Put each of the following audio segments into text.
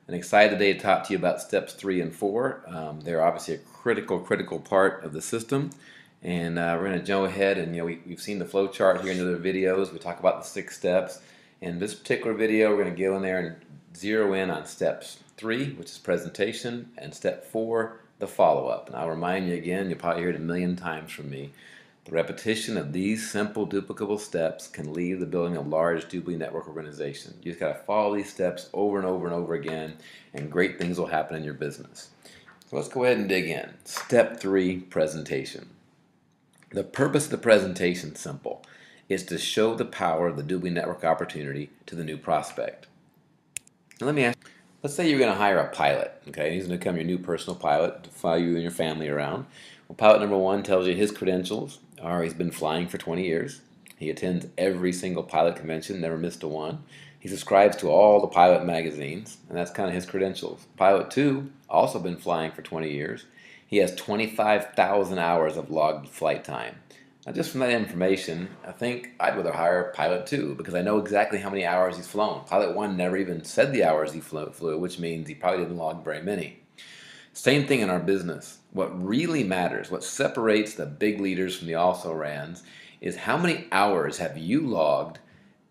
and excited today to talk to you about steps 3 and 4. They're obviously a critical part of the system, and we're going to go ahead and we've seen the flow chart here in other videos. We talk about the 6 steps. In this particular video, we're going to go in there and zero in on steps 3, which is presentation, and step 4, the follow-up. And I'll remind you again, you'll probably hear it a million times from me. The repetition of these simple duplicable steps can lead to building a large DubLi network organization. You just got to follow these steps over and over and over again, and great things will happen in your business. So let's go ahead and dig in. Step 3, presentation. The purpose of the presentation is simple. It's to show the power of the DubLi network opportunity to the new prospect. Now let me ask you, let's say you're going to hire a pilot, okay? He's going to become your new personal pilot to fly you and your family around. Well, pilot number 1 tells you his credentials are he's been flying for 20 years. He attends every single pilot convention, never missed a one. He subscribes to all the pilot magazines, and that's kind of his credentials. Pilot 2, also been flying for 20 years. He has 25,000 hours of logged flight time. Now, just from that information, I think I'd rather hire Pilot 2 because I know exactly how many hours he's flown. Pilot 1 never even said the hours he flew, which means he probably didn't log very many. Same thing in our business. What really matters, what separates the big leaders from the also-rans, is how many hours have you logged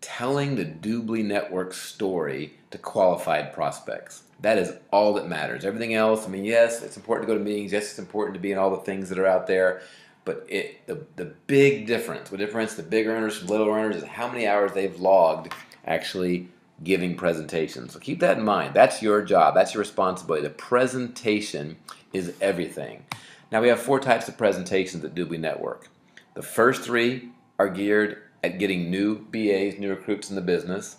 telling the DubLi network story to qualified prospects. That is all that matters. Everything else, I mean, yes, it's important to go to meetings. Yes, it's important to be in all the things that are out there. But the big difference, the big earners from little earners, is how many hours they've logged actually giving presentations. So keep that in mind. That's your job. That's your responsibility. The presentation is everything. Now we have 4 types of presentations at DubLi Network. The first 3 are geared at getting new BAs, new recruits in the business.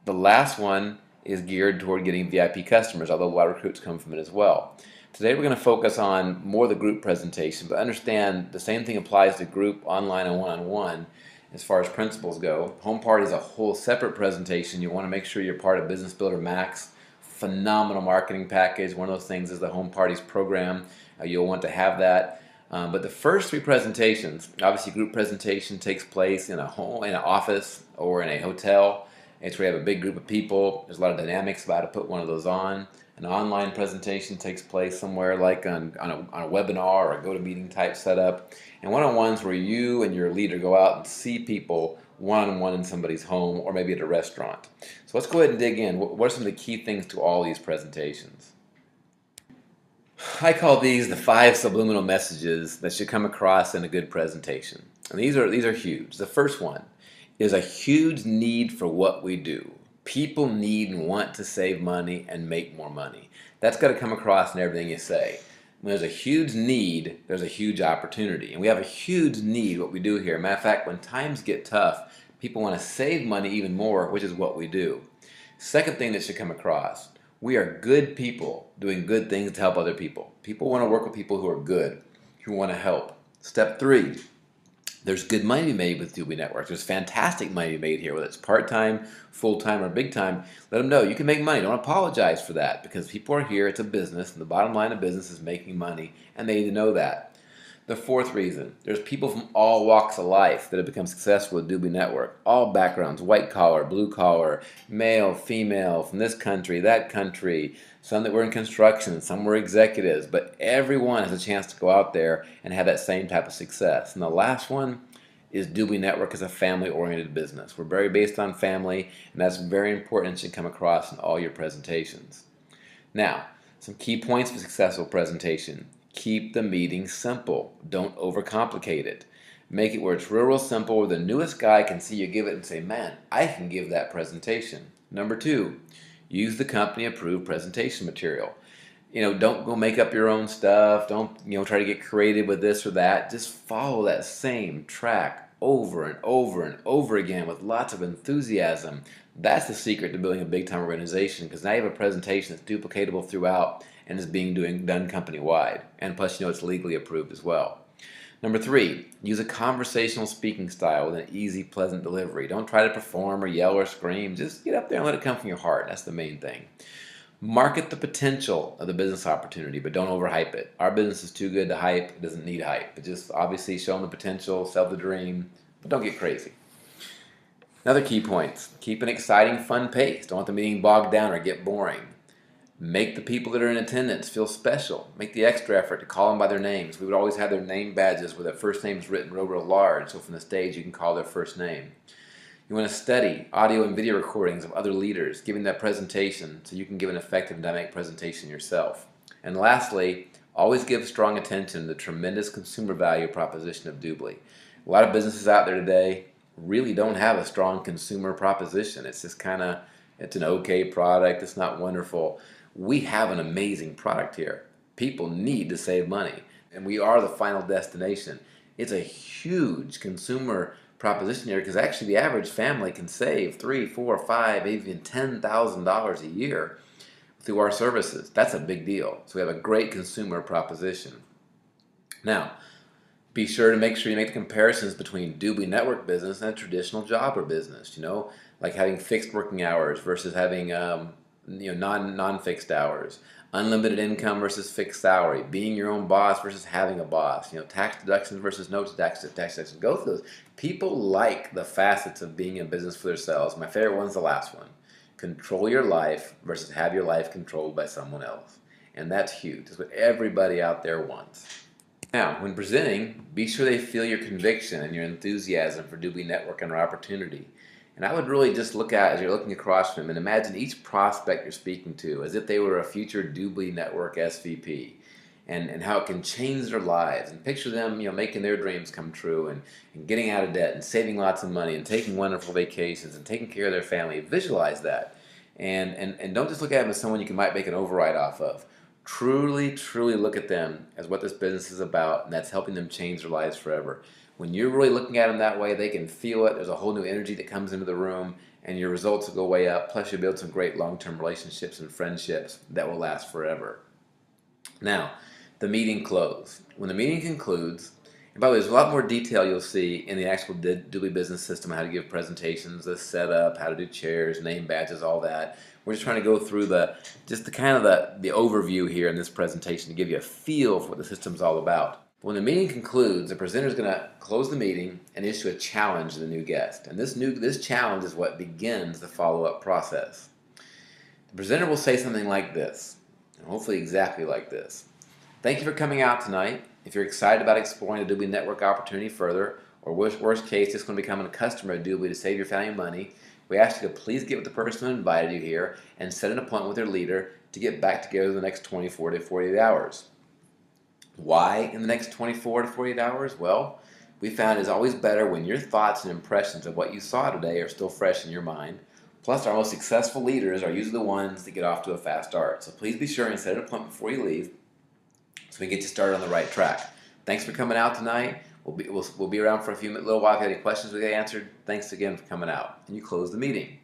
The last one is geared toward getting VIP customers, although a lot of recruits come from it as well. Today we're going to focus on more of the group presentation, but understand the same thing applies to group, online, and one-on-one. As far as principles go, Home Party is a whole separate presentation. You want to make sure you're part of Business Builder Max. Phenomenal marketing package. One of those things is the Home Parties program. You'll want to have that. But the first 3 presentations, obviously group presentation takes place in an office or in a hotel. It's where you have a big group of people. There's a lot of dynamics about to put one of those on. An online presentation takes place somewhere like on a webinar or a GoToMeeting type setup. And one-on-ones where you and your leader go out and see people one-on-one in somebody's home or maybe at a restaurant. So let's go ahead and dig in. What are some of the key things to all these presentations? I call these the 5 subliminal messages that should come across in a good presentation. And these are huge. The first one is a huge need for what we do. People need and want to save money and make more money. That's got to come across in everything you say. When there's a huge need, there's a huge opportunity. And we have a huge need, what we do here. Matter of fact, when times get tough, people want to save money even more, which is what we do. Second thing that should come across, we are good people doing good things to help other people. People want to work with people who are good, who want to help. Step 3. There's good money to be made with DubLi Network. There's fantastic money to be made here, whether it's part-time, full-time, or big-time. Let them know you can make money. Don't apologize for that because people are here. It's a business, and the bottom line of business is making money, and they need to know that. The 4th reason, there's people from all walks of life that have become successful with DubLi Network. All backgrounds, white-collar, blue-collar, male, female, from this country, that country, some that were in construction, some were executives, but everyone has a chance to go out there and have that same type of success. And the last one is DubLi Network is a family-oriented business. We're very based on family, and that's very important and should come across in all your presentations. Now, some key points for successful presentation. Keep the meeting simple. Don't overcomplicate it. Make it where it's real simple, where the newest guy can see you give it and say, man, I can give that presentation. Number 2, use the company-approved presentation material. Don't go make up your own stuff. Don't, try to get creative with this or that. Just follow that same track over and over and over again with lots of enthusiasm. That's the secret to building a big-time organization because now you have a presentation that's duplicatable throughout and is being done company-wide. And plus, it's legally approved as well. Number 3, use a conversational speaking style with an easy, pleasant delivery. Don't try to perform or yell or scream. Just get up there and let it come from your heart. That's the main thing. Market the potential of the business opportunity, but don't overhype it. Our business is too good to hype. It doesn't need hype. But just obviously show them the potential, sell the dream, but don't get crazy. Another key point, keep an exciting, fun pace. Don't let the meeting bog down or get boring. Make the people that are in attendance feel special. Make the extra effort to call them by their names. We would always have their name badges where their first name is written real large, so from the stage you can call their first name. You want to study audio and video recordings of other leaders giving that presentation so you can give an effective and dynamic presentation yourself. And lastly, always give strong attention to the tremendous consumer value proposition of DubLi. A lot of businesses out there today really don't have a strong consumer proposition. It's just it's an okay product. It's not wonderful. We have an amazing product here. People need to save money, and we are the final destination. It's a huge consumer proposition here because actually the average family can save $3, $4, $5, even $10,000 a year through our services. That's a big deal. So we have a great consumer proposition. Now, be sure to make sure you make the comparisons between DubLi network business and a traditional job or business. Like having fixed working hours versus having non-fixed hours, unlimited income versus fixed salary, being your own boss versus having a boss, tax deductions versus no tax deductions. Go through those. People like the facets of being in business for themselves. My favorite one's the last one. Control your life versus have your life controlled by someone else. And that's huge. That's what everybody out there wants. Now, when presenting, be sure they feel your conviction and your enthusiasm for DubLi Network and our opportunity. And I would really just look at, as you're looking across from them, and imagine each prospect you're speaking to as if they were a future DubLi Network SVP, and how it can change their lives. And picture them, making their dreams come true, and getting out of debt, and saving lots of money, and taking wonderful vacations, and taking care of their family. Visualize that, and don't just look at them as someone you might make an override off of. Truly look at them as what this business is about, and that's helping them change their lives forever. When you're really looking at them that way, they can feel it. There's a whole new energy that comes into the room, and your results will go way up. Plus, you'll build some great long-term relationships and friendships that will last forever. Now, the meeting close. When the meeting concludes, and by the way, there's a lot more detail you'll see in the actual DubLi business system, how to give presentations, the setup, how to do chairs, name badges, all that. We're just trying to go through the overview here in this presentation to give you a feel for what the system's all about. When the meeting concludes, the presenter is going to close the meeting and issue a challenge to the new guest. And this challenge is what begins the follow-up process. The presenter will say something like this, and hopefully exactly like this. Thank you for coming out tonight. If you're excited about exploring the DubLi network opportunity further, or worst case, just going to become a customer of DubLi to save your family money, we ask you to please get with the person who invited you here and set an appointment with their leader to get back together the next 24 to 48 hours. Why in the next 24 to 48 hours? Well, we found it's always better when your thoughts and impressions of what you saw today are still fresh in your mind. Plus, our most successful leaders are usually the ones that get off to a fast start. So please be sure and set an appointment before you leave so we can get you started on the right track. Thanks for coming out tonight. We'll be around for a little while. If you have any questions we get answered, thanks again for coming out. And you close the meeting.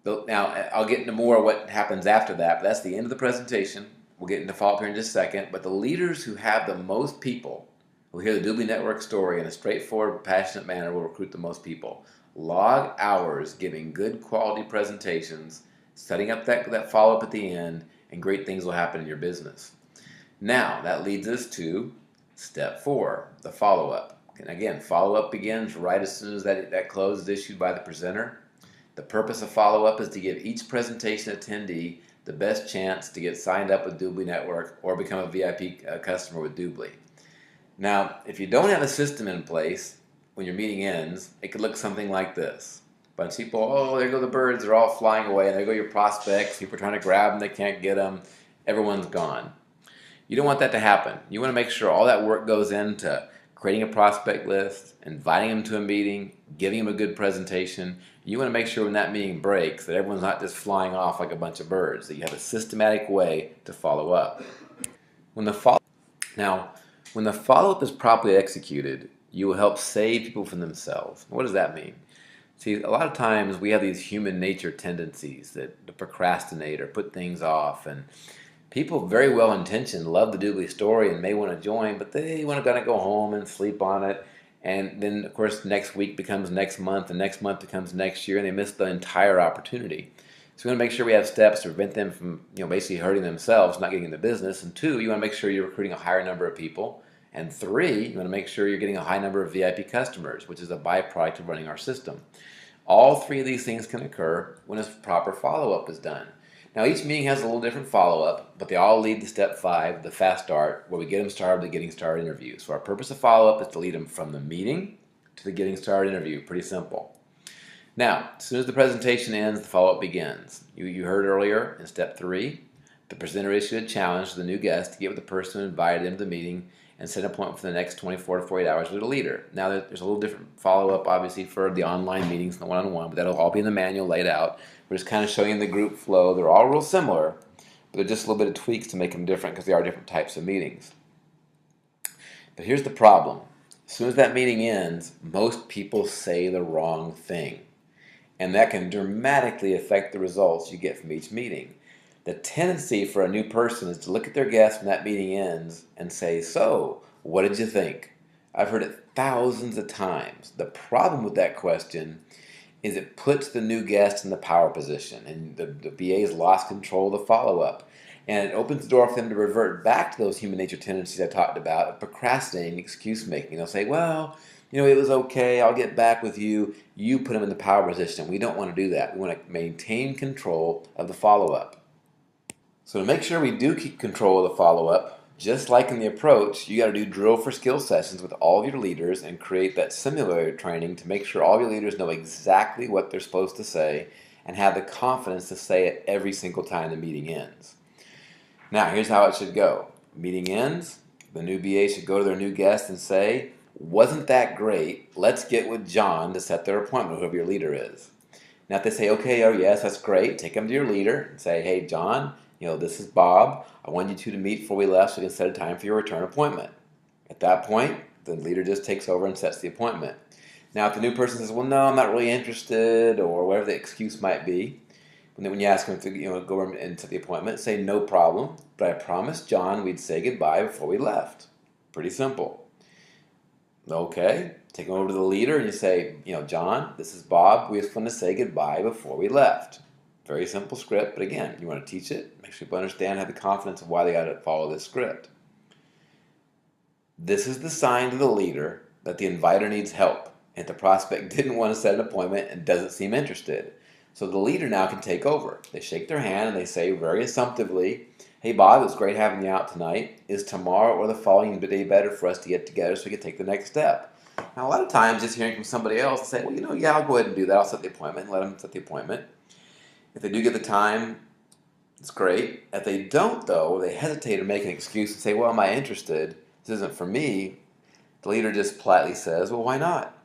Now, I'll get into more of what happens after that, but that's the end of the presentation. We'll get into follow-up here in just a second. But the leaders who have the most people, who hear the DubLi Network story in a straightforward, passionate manner, will recruit the most people. Log hours giving good quality presentations, setting up that follow-up at the end, and great things will happen in your business. Now, that leads us to step 4, the follow-up. And again, follow-up begins right as soon as that close is issued by the presenter. The purpose of follow-up is to give each presentation attendee the best chance to get signed up with DubLi Network or become a VIP customer with DubLi. Now, if you don't have a system in place when your meeting ends, it could look something like this. A bunch of people, oh, there go the birds, they're all flying away, and there go your prospects, people are trying to grab them, they can't get them, everyone's gone. You don't want that to happen. You want to make sure all that work goes into creating a prospect list, inviting them to a meeting, giving them a good presentation. You want to make sure when that meeting breaks that everyone's not just flying off like a bunch of birds, that you have a systematic way to follow up. When the follow-up is properly executed, you will help save people from themselves. What does that mean? See, a lot of times we have these human nature tendencies to procrastinate or put things off, and people very well intentioned love the DubLi story and may want to join, but they want to go home and sleep on it. And then, of course, next week becomes next month, and next month becomes next year, and they miss the entire opportunity. So we want to make sure we have steps to prevent them from, basically hurting themselves, not getting in the business. And 2, you want to make sure you're recruiting a higher number of people. And 3, you want to make sure you're getting a high number of VIP customers, which is a byproduct of running our system. All 3 of these things can occur when a proper follow-up is done. Now each meeting has a little different follow-up, but they all lead to step 5, the fast start, where we get them started with the getting started interview. So our purpose of follow-up is to lead them from the meeting to the getting started interview. Pretty simple. Now, as soon as the presentation ends, the follow-up begins. You heard earlier in step 3, the presenter issued a challenge to the new guest to get with the person who invited them to the meeting and set an appointment for the next 24 to 48 hours with the leader. Now, there's a little different follow-up, obviously, for the online meetings and the one-on-one, but that'll all be in the manual laid out. We're just kind of showing the group flow. They're all real similar, but they're just a little bit of tweaks to make them different because they are different types of meetings. But here's the problem. As soon as that meeting ends, most people say the wrong thing, and that can dramatically affect the results you get from each meeting. The tendency for a new person is to look at their guest when that meeting ends and say, "So, what did you think?" I've heard it thousands of times. The problem with that question is it puts the new guest in the power position, and the BA's lost control of the follow-up. And it opens the door for them to revert back to those human nature tendencies I talked about of procrastinating, excuse-making. They'll say, "Well, it was okay, I'll get back with you." You put them in the power position. We don't want to do that. We want to maintain control of the follow-up. So to make sure we do keep control of the follow-up, just like in the approach, you got to do drill for skill sessions with all of your leaders and create that simulator training to make sure all of your leaders know exactly what they're supposed to say and have the confidence to say it every single time the meeting ends. Now, here's how it should go. Meeting ends, the new BA should go to their new guest and say, "Wasn't that great? Let's get with John to set their appointment," whoever your leader is. Now, if they say, "Okay, oh yes, that's great," take them to your leader and say, "Hey, John, this is Bob. I wanted you two to meet before we left so we can set a time for your return appointment." At that point, the leader just takes over and sets the appointment. Now, if the new person says, "Well, no, I'm not really interested," or whatever the excuse might be, when you ask them to go over and set the appointment, say, "No problem, but I promised John we'd say goodbye before we left." Pretty simple. Okay, take them over to the leader and you say, "John, this is Bob. We just want to say goodbye before we left." Very simple script, but again, you want to teach it, make sure people understand, have the confidence of why they got to follow this script. This is the sign to the leader that the inviter needs help and the prospect didn't want to set an appointment and doesn't seem interested. So the leader now can take over. They shake their hand and they say very assumptively, "Hey Bob, it was great having you out tonight. Is tomorrow or the following day better for us to get together so we can take the next step?" Now a lot of times just hearing from somebody else, say, "Well, yeah, I'll go ahead and do that. I'll set the appointment," and let them set the appointment. If they do get the time, it's great. If they don't, though, or they hesitate or make an excuse and say, "Well, am I interested? This isn't for me," the leader just politely says, "Well, why not?"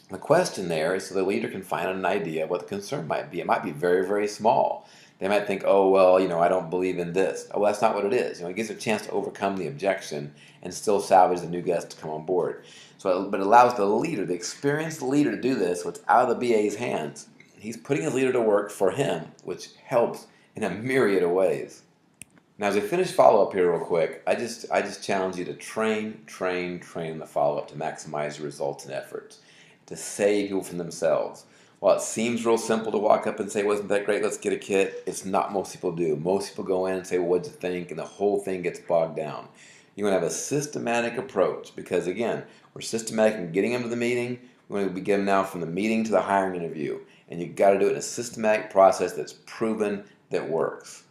The question there is so the leader can find an idea of what the concern might be. It might be very, very small. They might think, "Oh, well, I don't believe in this." Oh, well, that's not what it is. It gives a chance to overcome the objection and still salvage the new guest to come on board. But it allows the leader, the experienced leader, to do this, so it's out of the BA's hands. He's putting his leader to work for him, which helps in a myriad of ways. Now, as we finish follow-up here real quick, I just challenge you to train the follow-up to maximize your results and efforts, to save people from themselves. While it seems real simple to walk up and say, "Wasn't that great? Let's get a kit," it's not most people do. Most people go in and say, "Well, what'd you think?" and the whole thing gets bogged down. You want to have a systematic approach because, again, we're systematic in getting them to the meeting. We're going to begin now from the meeting to the hiring interview. And you've got to do it in a systematic process that's proven that works.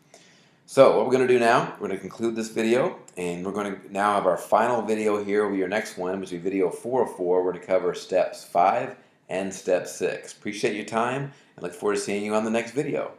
So what we're going to do now, we're going to conclude this video, and we're going to now have our final video here over your next one, which will be video 4 of 4. We're going to cover steps 5 and step 6. Appreciate your time, and look forward to seeing you on the next video.